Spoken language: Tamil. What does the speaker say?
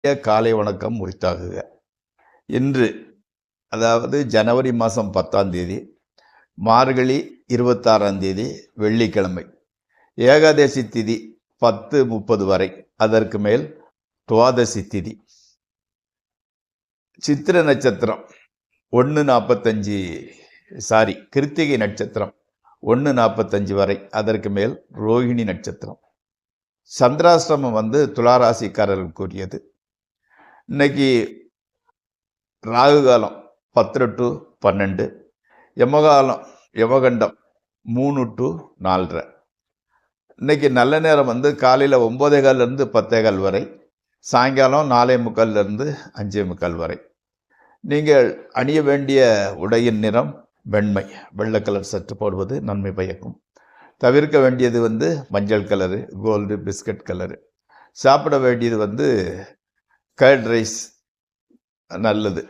காலை வணக்கம் உரித்தாகுக. இன்று அதாவது ஜனவரி மாதம் 10ஆம் தேதி, மார்கழி 26ஆம் தேதி வெள்ளிக்கிழமை. ஏகாதசி திதி 10:30 வரை, அதற்கு மேல் துவாதசி திதி. சித்திர நட்சத்திரம் 1:45 கிருத்திகை நட்சத்திரம் 1:45 வரை, அதற்கு மேல் ரோகிணி நட்சத்திரம். சந்திராஷ்டிரமம் துளாராசிக்காரர்களுக்குரியது. இன்னைக்கு ராகு காலம் 10 to 12, யமகண்டம் 3 to 4:30. இன்னைக்கு நல்ல நேரம் காலையில் 9:15 10:15 வரை, சாயங்காலம் 4:45 5:45 வரை. நீங்கள் அணிய வேண்டிய உடையின் நிறம் வெண்மை, வெள்ளை கலர் சற்று போடுவது நன்மை பயக்கும். தவிர்க்க வேண்டியது மஞ்சள் கலரு, கோல்டு, பிஸ்கட் கலரு. சாப்பிட வேண்டியது கர்ட் ரைஸ் நல்லது.